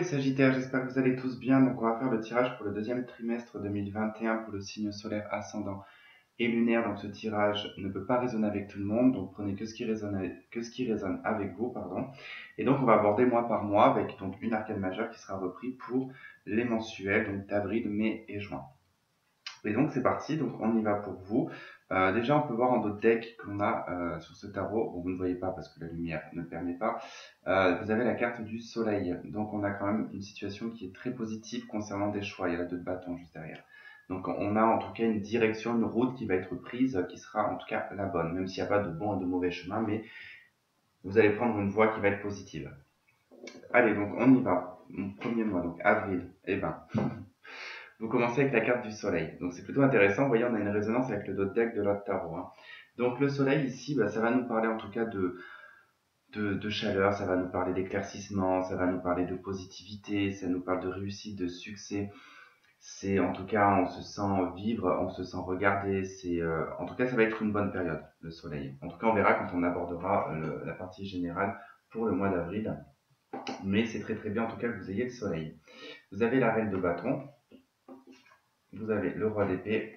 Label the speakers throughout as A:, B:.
A: Sagittaires, j'espère que vous allez tous bien. Donc, on va faire le tirage pour le deuxième trimestre 2021 pour le signe solaire ascendant et lunaire. Donc, ce tirage ne peut pas résonner avec tout le monde. Donc, prenez que ce qui résonne avec vous, pardon. Et donc, on va aborder mois par mois avec donc une arcane majeure qui sera repris pour les mensuels, donc d'avril, mai et juin. Et donc c'est parti, donc on y va pour vous. Déjà on peut voir en d'autres decks que l'on a sur ce tarot, bon, vous ne voyez pas parce que la lumière ne le permet pas, vous avez la carte du soleil. Donc on a quand même une situation qui est très positive concernant des choix, il y a la 2 de bâton juste derrière. Donc on a en tout cas une direction, une route qui va être prise, qui sera en tout cas la bonne, même s'il n'y a pas de bon et de mauvais chemin, mais vous allez prendre une voie qui va être positive. Allez, donc on y va. Mon premier mois, donc avril, eh ben, vous commencez avec la carte du soleil. Donc c'est plutôt intéressant. Vous voyez, on a une résonance avec le dos de deck de l'autre tarot. Donc le soleil ici, ça va nous parler en tout cas de chaleur, ça va nous parler d'éclaircissement, ça va nous parler de positivité, ça nous parle de réussite, de succès. C'est en tout cas, on se sent vivre, on se sent regarder. En tout cas, ça va être une bonne période, le soleil. En tout cas, on verra quand on abordera la partie générale pour le mois d'avril. Mais c'est très très bien en tout cas que vous ayez le soleil. Vous avez la reine de bâton. Vous avez le roi d'épée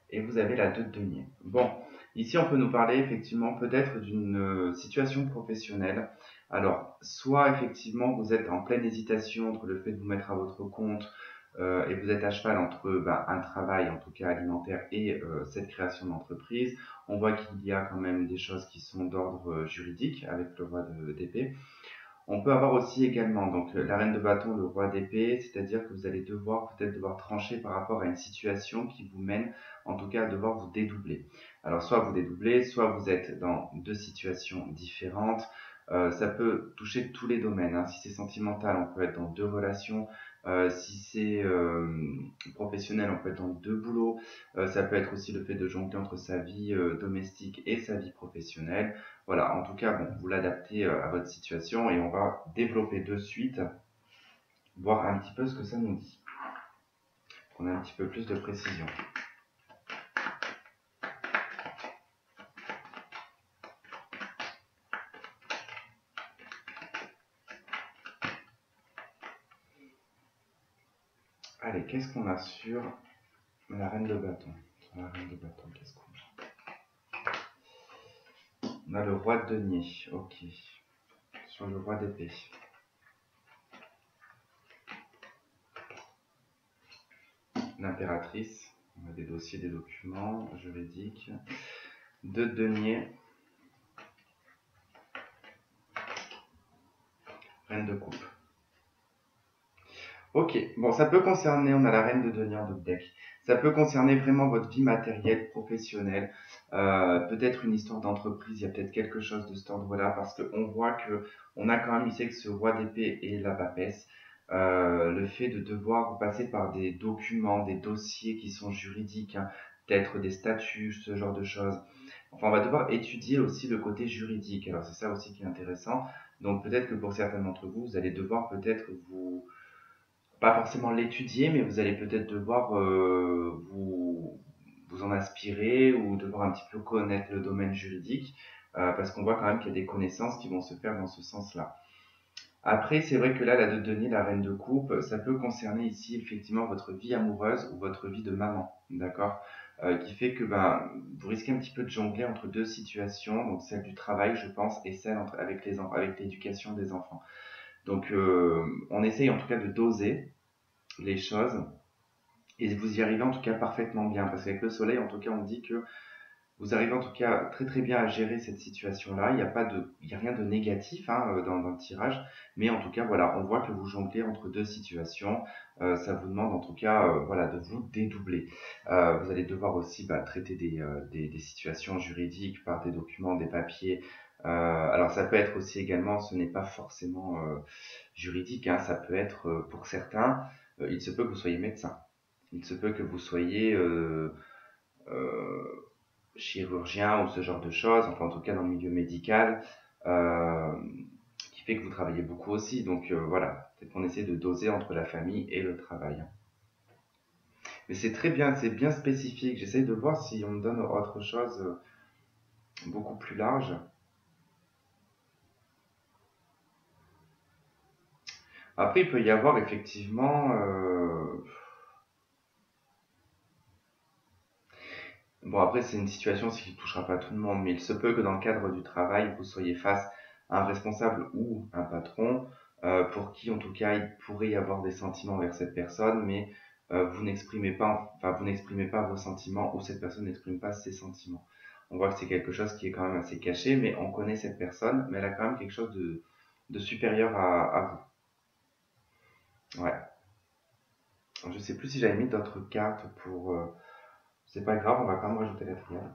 A: et vous avez la 2 de denier. Bon, ici on peut nous parler effectivement peut-être d'une situation professionnelle. Alors, soit effectivement vous êtes en pleine hésitation entre le fait de vous mettre à votre compte et vous êtes à cheval entre un travail en tout cas alimentaire et cette création d'entreprise. On voit qu'il y a quand même des choses qui sont d'ordre juridique avec le roi d'épée. On peut avoir aussi également donc la reine de bâton, le roi d'épée, c'est-à-dire que vous allez peut-être devoir trancher par rapport à une situation qui vous mène en tout cas à devoir vous dédoubler. Alors soit vous dédoublez, soit vous êtes dans deux situations différentes. Ça peut toucher tous les domaines. Si c'est sentimental, on peut être dans deux relations. Si c'est professionnel, on peut être dans deux boulots. Ça peut être aussi le fait de jongler entre sa vie domestique et sa vie professionnelle. Voilà, en tout cas, bon, vous l'adaptez à votre situation et on va développer de suite, voir un petit peu ce que ça nous dit. On a un petit peu plus de précision. Allez, qu'est-ce qu'on a sur la reine de bâton? Sur la reine de bâton, qu'est-ce qu'on a? On a le roi de denier, ok. Sur le roi d'épée. L'impératrice, on a des dossiers, des documents juridiques. 2 de denier. Reine de coupe. Ok, bon, ça peut concerner, on a la reine de denier en d'autres deck. Ça peut concerner vraiment votre vie matérielle, professionnelle, peut-être une histoire d'entreprise, il y a peut-être quelque chose de cet ordre-là, parce qu'on voit que on a quand même ici que ce roi d'épée et la papesse, le fait de devoir passer par des documents, des dossiers qui sont juridiques, peut-être des statuts, ce genre de choses. Enfin, on va devoir étudier aussi le côté juridique, alors c'est ça aussi qui est intéressant. Donc peut-être que pour certains d'entre vous, vous allez devoir peut-être pas forcément l'étudier, mais vous allez peut-être devoir vous en inspirer ou devoir un petit peu connaître le domaine juridique, parce qu'on voit quand même qu'il y a des connaissances qui vont se faire dans ce sens-là. Après, c'est vrai que là, la 2 de denier, la reine de coupe, ça peut concerner ici effectivement votre vie amoureuse ou votre vie de maman, d'accord, qui fait que vous risquez un petit peu de jongler entre deux situations, donc celle du travail, je pense, et celle avec l'éducation des enfants. Donc, on essaye en tout cas de doser les choses et vous y arrivez en tout cas parfaitement bien, parce qu'avec le soleil, en tout cas, on dit que vous arrivez en tout cas très très bien à gérer cette situation-là. Il y a rien de négatif dans le tirage, mais en tout cas, voilà, on voit que vous jonglez entre deux situations. Ça vous demande en tout cas, voilà, de vous dédoubler. Vous allez devoir aussi traiter des situations juridiques par des documents, des papiers. Alors ça peut être aussi également, ce n'est pas forcément juridique, ça peut être pour certains, il se peut que vous soyez médecin, il se peut que vous soyez chirurgien ou ce genre de choses, enfin en tout cas dans le milieu médical, qui fait que vous travaillez beaucoup aussi. Donc voilà, peut-être qu'on essaie de doser entre la famille et le travail. Mais c'est très bien, c'est bien spécifique. J'essaye de voir si on me donne autre chose beaucoup plus large. Après, il peut y avoir effectivement... Bon, après, c'est une situation qui ne touchera pas tout le monde, mais il se peut que dans le cadre du travail, vous soyez face à un responsable ou un patron pour qui, en tout cas, il pourrait y avoir des sentiments vers cette personne, mais vous n'exprimez pas vos sentiments ou cette personne n'exprime pas ses sentiments. On voit que c'est quelque chose qui est quand même assez caché, mais on connaît cette personne, mais elle a quand même quelque chose de supérieur à vous. Ouais. Je sais plus si j'avais mis d'autres cartes pour... c'est pas grave, on va quand même rajouter la triade.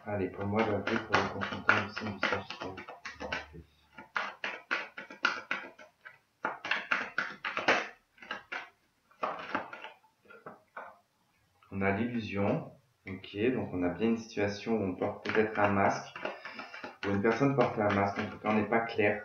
A: Allez, pour le mois d'avril, pour le consultant du signe du Sagittaire. On a l'illusion. Ok, donc on a bien une situation où on porte peut-être un masque. Où une personne porte un masque, en tout cas on n'est pas clair.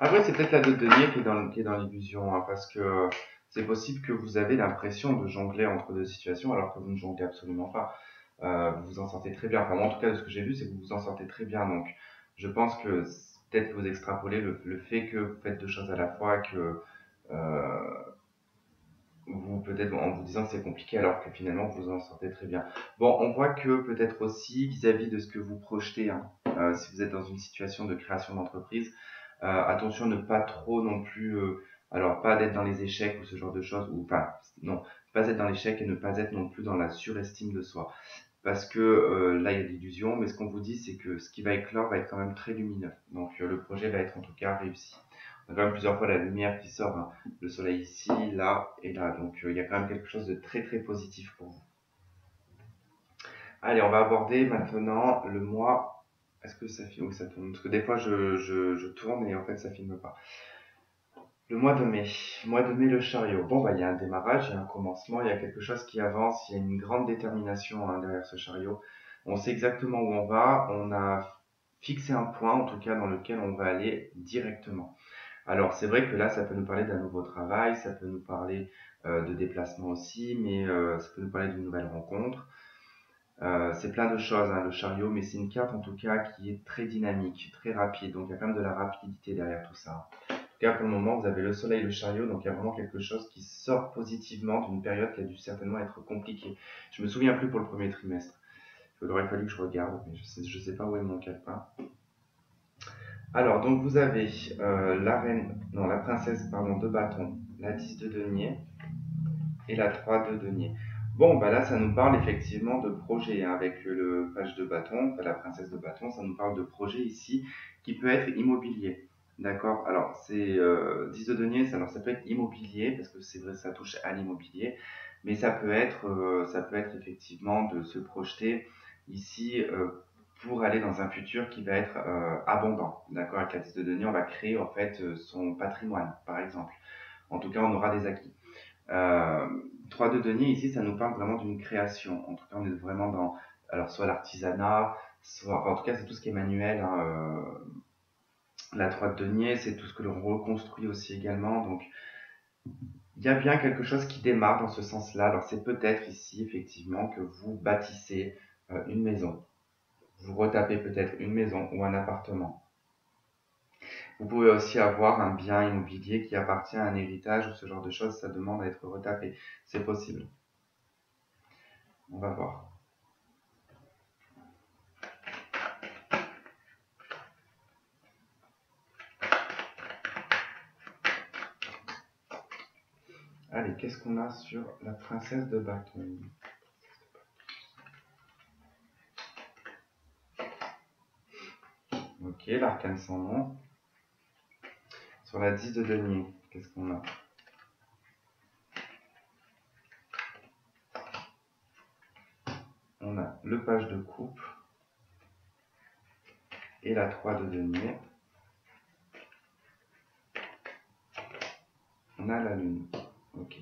A: Après, c'est peut-être la deux de denier qui est dans l'illusion, hein, parce que c'est possible que vous avez l'impression de jongler entre deux situations alors que vous ne jonglez absolument pas. Vous vous en sortez très bien. Enfin, moi, en tout cas, de ce que j'ai vu, c'est que vous vous en sortez très bien. Donc, je pense que peut-être que vous extrapolez le fait que vous faites deux choses à la fois, que euh, vous peut-être en vous disant que c'est compliqué alors que finalement vous vous en sortez très bien. Bon, on voit que peut-être aussi vis-à-vis de ce que vous projetez, hein, si vous êtes dans une situation de création d'entreprise, attention ne pas trop non plus, alors pas d'être dans les échecs ou ce genre de choses, ou enfin non, pas être dans l'échec et ne pas être non plus dans la surestime de soi. Parce que là, il y a de l'illusion, mais ce qu'on vous dit, c'est que ce qui va éclore va être quand même très lumineux. Donc le projet va être en tout cas réussi. On a quand même plusieurs fois la lumière qui sort, hein. Le soleil ici, là et là. Donc il y a quand même quelque chose de très très positif pour vous. Allez, on va aborder maintenant le mois. Est-ce que ça filme? Oui, ça tourne. Parce que des fois, je tourne et en fait, ça filme pas. Le mois de mai. Mois de mai, le chariot. Bon, bah, il y a un démarrage, il y a un commencement, il y a quelque chose qui avance, il y a une grande détermination, hein, derrière ce chariot. On sait exactement où on va, on a fixé un point, en tout cas, dans lequel on va aller directement. Alors, c'est vrai que là, ça peut nous parler d'un nouveau travail, ça peut nous parler de déplacement aussi, mais ça peut nous parler d'une nouvelle rencontre. C'est plein de choses, hein, le chariot, mais c'est une carte en tout cas qui est très dynamique, très rapide. Donc il y a quand même de la rapidité derrière tout ça. En tout cas, pour le moment, vous avez le soleil et le chariot, donc il y a vraiment quelque chose qui sort positivement d'une période qui a dû certainement être compliquée. Je me souviens plus pour le premier trimestre. Il aurait fallu que je regarde, mais je sais pas où est mon calepin. Alors, donc vous avez la reine, non, la princesse, pardon, de bâton, la 10 de denier et la 3 de denier. Bon, bah là, ça nous parle effectivement de projet, hein, avec le page de bâton, enfin, la princesse de bâton, ça nous parle de projet ici, qui peut être immobilier. D'accord. Alors, c'est 10 de denier, alors ça peut être immobilier, parce que c'est vrai, ça touche à l'immobilier, mais ça peut être effectivement de se projeter ici pour aller dans un futur qui va être abondant. D'accord. Avec la 10 de denier, on va créer en fait son patrimoine, par exemple. En tout cas, on aura des acquis. Euh, 3 de denier, ici, ça nous parle vraiment d'une création. En tout cas, on est vraiment dans, alors, soit l'artisanat, soit, enfin, en tout cas, c'est tout ce qui est manuel, hein, la 3 de denier, c'est tout ce que l'on reconstruit aussi également. Donc, il y a bien quelque chose qui démarre dans ce sens-là. Alors, c'est peut-être ici, effectivement, que vous bâtissez une maison. Vous retapez peut-être une maison ou un appartement. Vous pouvez aussi avoir un bien immobilier qui appartient à un héritage ou ce genre de choses. Ça demande à être retapé. C'est possible. On va voir. Allez, qu'est-ce qu'on a sur la princesse de bâton? Ok, l'arcane sans nom. Sur la 10 de denier, qu'est-ce qu'on a? On a le page de coupe et la 3 de denier. On a la lune. Ok.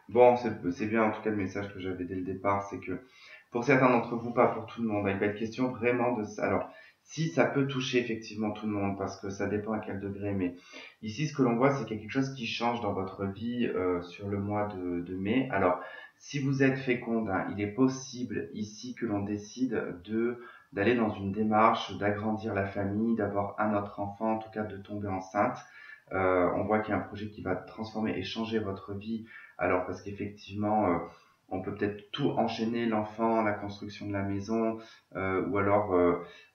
A: Bon, c'est bien en tout cas le message que j'avais dès le départ, c'est que pour certains d'entre vous, pas pour tout le monde, il va être question vraiment de ça. Alors, Si ça peut toucher effectivement tout le monde, parce que ça dépend à quel degré, mais ici ce que l'on voit, c'est qu'il y a quelque chose qui change dans votre vie sur le mois de mai. Alors, si vous êtes féconde, hein, il est possible ici que l'on décide d'aller dans une démarche, d'agrandir la famille, d'avoir un autre enfant, en tout cas de tomber enceinte. On voit qu'il y a un projet qui va transformer et changer votre vie. Alors, parce qu'effectivement, on peut peut-être tout enchaîner, l'enfant, la construction de la maison, ou alors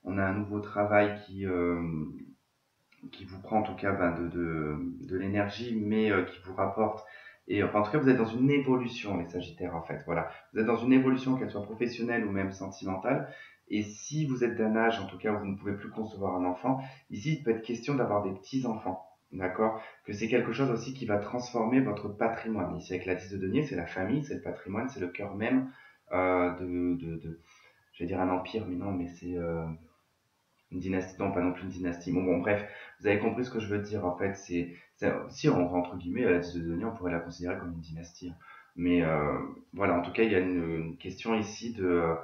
A: on a un nouveau travail qui vous prend en tout cas de l'énergie, mais qui vous rapporte. Et enfin, en tout cas, vous êtes dans une évolution, les Sagittaires, en fait. Voilà. Vous êtes dans une évolution, qu'elle soit professionnelle ou même sentimentale. Et si vous êtes d'un âge, en tout cas, où vous ne pouvez plus concevoir un enfant, ici, il peut être question d'avoir des petits-enfants. D'accord? Que c'est quelque chose aussi qui va transformer votre patrimoine. Ici, avec la 10 de denier, c'est la famille, c'est le patrimoine, c'est le cœur même je vais dire un empire, mais non, mais c'est une dynastie, non, pas non plus une dynastie. Bon, bref, vous avez compris ce que je veux dire. En fait, si on rentre entre guillemets, la Zizoudonia, on pourrait la considérer comme une dynastie. Mais voilà, en tout cas, il y a une question ici de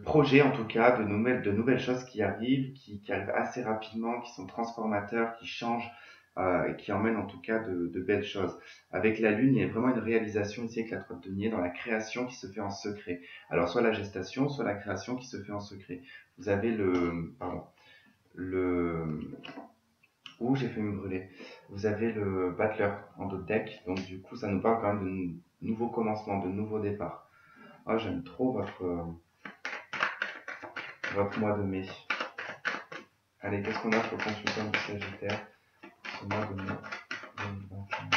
A: projets, en tout cas, de nouvelles choses qui arrivent, qui arrivent assez rapidement, qui sont transformateurs, qui changent, et qui emmènent en tout cas de belles choses. Avec la Lune, il y a vraiment une réalisation ici avec la 3 de denier dans la création qui se fait en secret. Alors, soit la gestation, soit la création qui se fait en secret. Vous avez le, ouh, j'ai fait me brûler. Vous avez le Battler en dos de deck, donc du coup, ça nous parle quand même de nouveaux commencements, de nouveaux départs. Ah, j'aime trop votre mois de mai. Allez, qu'est-ce qu'on a pour le consultant du Sagittaire ce mois de mai 2021?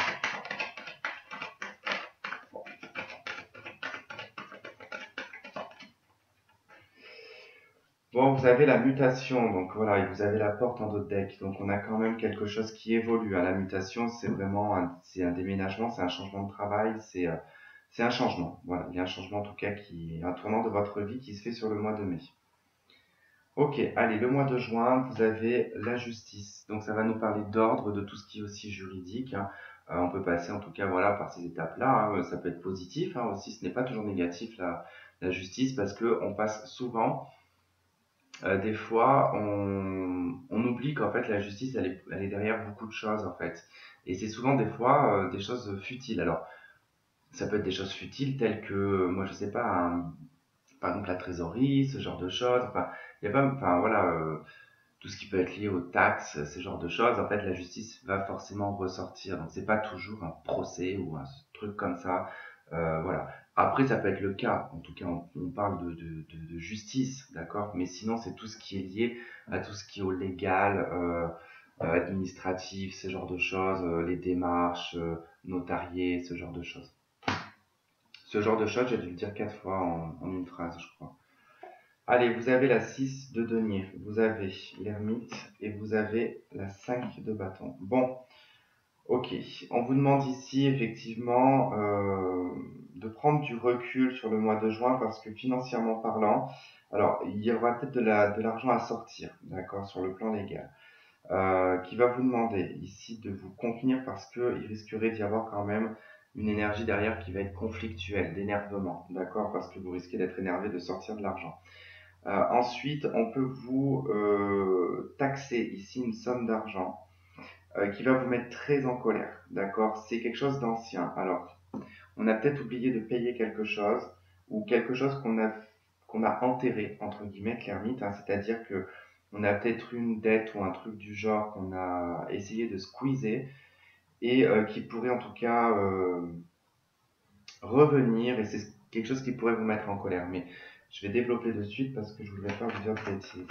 A: Bon, vous avez la mutation, donc voilà, et vous avez la porte en dos de deck, donc on a quand même quelque chose qui évolue, hein. La mutation, c'est vraiment c'est un déménagement, c'est un changement de travail, c'est un changement. Voilà, il y a un changement en tout cas un tournant de votre vie qui se fait sur le mois de mai. Ok, allez, le mois de juin, vous avez la justice. Donc ça va nous parler d'ordre, de tout ce qui est aussi juridique, hein. On peut passer en tout cas voilà par ces étapes-là, hein. Ça peut être positif, hein, aussi, ce n'est pas toujours négatif la justice parce que on passe souvent, des fois, on oublie qu'en fait la justice elle est derrière beaucoup de choses en fait. Et c'est souvent des fois des choses futiles. Alors ça peut être des choses futiles telles que, moi je sais pas, par exemple la trésorerie, ce genre de choses. Enfin, il y a pas, enfin voilà, tout ce qui peut être lié aux taxes, ce genre de choses. En fait, la justice va forcément ressortir. Donc c'est pas toujours un procès ou un truc comme ça. Voilà. Après, ça peut être le cas. En tout cas, on parle de justice, d'accord. Mais sinon, c'est tout ce qui est lié à tout ce qui est au légal, administratif, ce genre de choses, les démarches, notariées, ce genre de choses. Ce genre de choses, j'ai dû le dire 4 fois en une phrase, je crois. Allez, vous avez la 6 de denier, vous avez l'ermite et vous avez la 5 de bâton. Bon, ok. On vous demande ici effectivement de prendre du recul sur le mois de juin parce que financièrement parlant, alors il y aura peut-être de l'argent à sortir, d'accord, sur le plan légal, qui va vous demander ici de vous contenir parce qu'il risquerait d'y avoir quand même une énergie derrière qui va être conflictuelle, d'énervement, d'accord, parce que vous risquez d'être énervé de sortir de l'argent. Ensuite, on peut vous taxer ici une somme d'argent qui va vous mettre très en colère, d'accord? C'est quelque chose d'ancien. Alors, on a peut-être oublié de payer quelque chose ou quelque chose qu'on a enterré entre guillemets, l'ermite, hein, c'est-à-dire que on a peut-être une dette ou un truc du genre qu'on a essayé de squeezer et qui pourrait en tout cas revenir et c'est quelque chose qui pourrait vous mettre en colère. Mais je vais développer de suite parce que je voudrais pas vous dire de bêtises.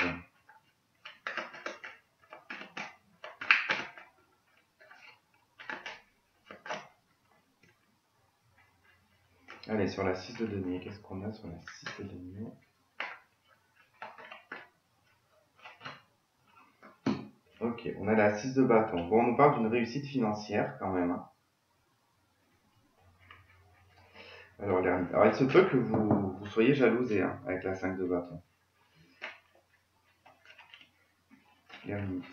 A: Allez, sur la 6 de denier, qu'est-ce qu'on a sur la 6 de denier? Ok, on a la 6 de bâton. Bon, on nous parle d'une réussite financière quand même, hein. Alors, il se peut que vous soyez jalousé, hein, avec la 5 de bâton. L'ermite.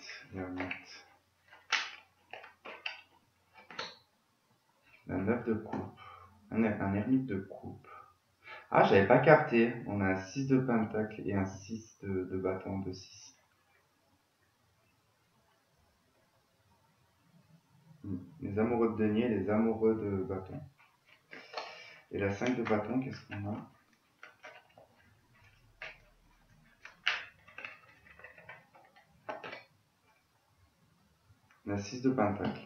A: La 9 de coupe. Un ermite de coupe. Ah, j'avais pas capté. On a un 6 de pentacle et un 6 de bâton de 6. Les amoureux de denier, les amoureux de bâton. Et la 5 de bâton, qu'est-ce qu'on a? La 6 de pentacle.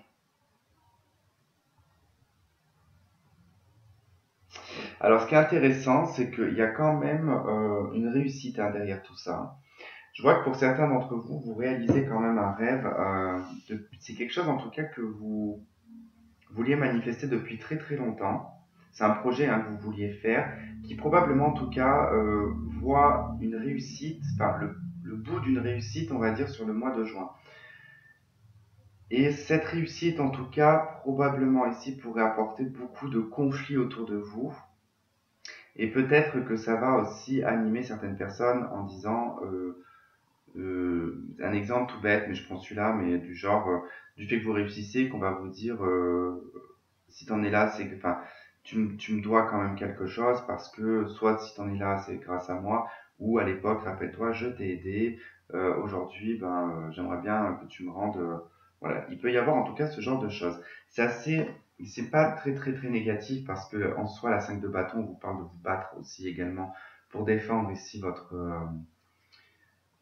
A: Alors, ce qui est intéressant, c'est qu'il y a quand même une réussite derrière tout ça. Je vois que pour certains d'entre vous, vous réalisez quand même un rêve. C'est quelque chose en tout cas que vous vouliez manifester depuis très très longtemps. C'est un projet que vous vouliez faire, qui probablement en tout cas voit une réussite, enfin le bout d'une réussite, on va dire, sur le mois de juin. Et cette réussite, en tout cas, probablement ici pourrait apporter beaucoup de conflits autour de vous. Et peut-être que ça va aussi animer certaines personnes en disant, un exemple tout bête, mais je prends celui-là, mais du genre, du fait que vous réussissez, qu'on va vous dire, si t'en es là, c'est que, enfin, tu me dois quand même quelque chose parce que soit si t'en es là, c'est grâce à moi, ou à l'époque, rappelle-toi, je t'ai aidé, aujourd'hui, j'aimerais bien que tu me rendes, voilà. Il peut y avoir en tout cas ce genre de choses. C'est assez, c'est pas très très très négatif parce que en soi, la 5 de bâton vous parle de vous battre aussi également pour défendre ici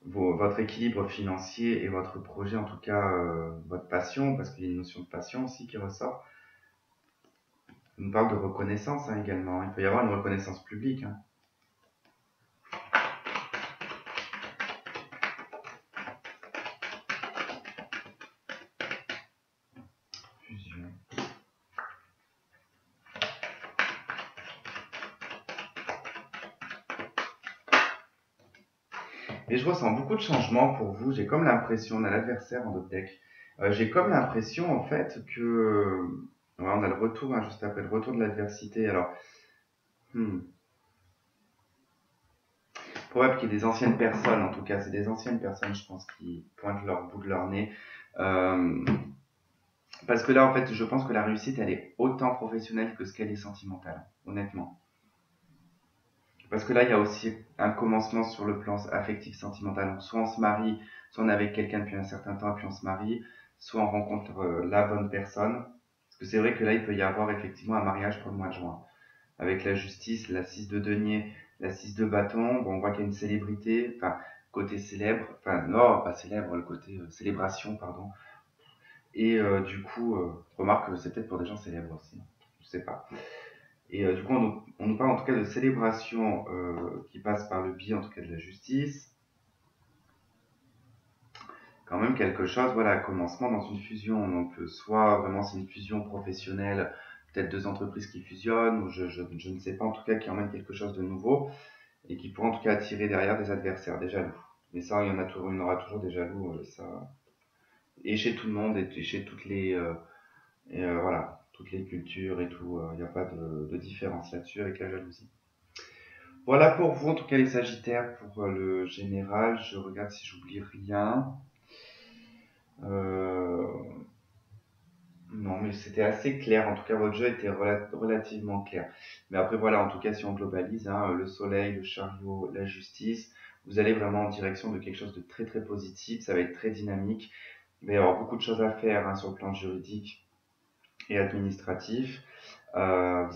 A: votre équilibre financier et votre projet, en tout cas votre passion, parce qu'il y a une notion de passion aussi qui ressort. On nous parle de reconnaissance également. Il peut y avoir une reconnaissance publique. Fusion. Et je ressens beaucoup de changements pour vous. J'ai comme l'impression, on a l'adversaire en top deck. J'ai comme l'impression en fait que ouais, on a le retour juste après le retour de l'adversité. Alors, hmm, probable qu'il y ait des anciennes personnes, en tout cas, c'est des anciennes personnes, je pense, qui pointent leur bout de leur nez. Euh, Parce que là, en fait, je pense que la réussite, elle est autant professionnelle que ce qu'elle est sentimentale, honnêtement. Parce que là, il y a aussi un commencement sur le plan affectif, sentimental. Donc, soit on se marie, soit on est avec quelqu'un depuis un certain temps, puis on se marie, soit on rencontre la bonne personne. Parce que c'est vrai que là, il peut y avoir effectivement un mariage pour le mois de juin. Avec la justice, la 6 de denier, la 6 de bâton, bon, on voit qu'il y a une célébrité, enfin, côté célèbre, enfin, non, pas célèbre, le côté célébration, pardon. Et du coup, remarque que c'est peut-être pour des gens célèbres aussi, je sais pas. Et du coup, on nous parle en tout cas de célébration qui passe par le biais en tout cas de la justice. Quand même quelque chose, voilà, commencement dans une fusion. Donc soit vraiment c'est une fusion professionnelle, peut-être deux entreprises qui fusionnent, ou je ne sais pas en tout cas qui emmène quelque chose de nouveau et qui pourra en tout cas attirer derrière des adversaires, des jaloux. Mais ça, il y en aura toujours des jaloux, ça. Et chez tout le monde et chez toutes les, voilà, toutes les cultures et tout, il n'y a pas de différence là-dessus avec la jalousie. Voilà pour vous, en tout cas les Sagittaires, pour le général. Je regarde si j'oublie rien. Euh, non, mais c'était assez clair. En tout cas, votre jeu était relativement clair. Mais après, voilà, en tout cas, si on globalise, le soleil, le chariot, la justice, vous allez vraiment en direction de quelque chose de très très positif. Ça va être très dynamique. Il va y avoir beaucoup de choses à faire sur le plan juridique et administratif. Vous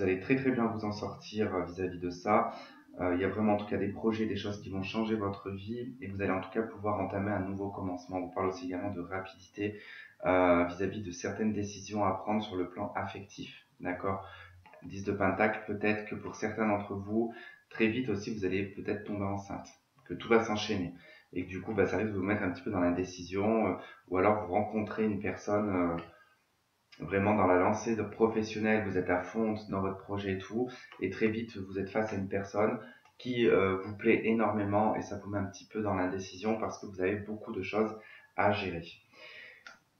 A: allez très très bien vous en sortir vis-à-vis de ça. Il y a vraiment en tout cas des projets, des choses qui vont changer votre vie et vous allez en tout cas pouvoir entamer un nouveau commencement. On vous parle aussi également de rapidité vis-à-vis de certaines décisions à prendre sur le plan affectif. D'accord? 10 de Pentacle, peut-être que pour certains d'entre vous, très vite aussi, vous allez peut-être tomber enceinte, que tout va s'enchaîner et que du coup, ça risque de vous mettre un petit peu dans l'indécision ou alors vous rencontrez une personne vraiment dans la lancée de professionnel, vous êtes à fond dans votre projet et tout, et très vite vous êtes face à une personne qui vous plaît énormément et ça vous met un petit peu dans l'indécision parce que vous avez beaucoup de choses à gérer.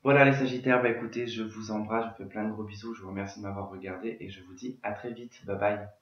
A: Voilà les Sagittaires, écoutez, je vous embrasse, je vous fais plein de gros bisous, je vous remercie de m'avoir regardé et je vous dis à très vite, bye bye.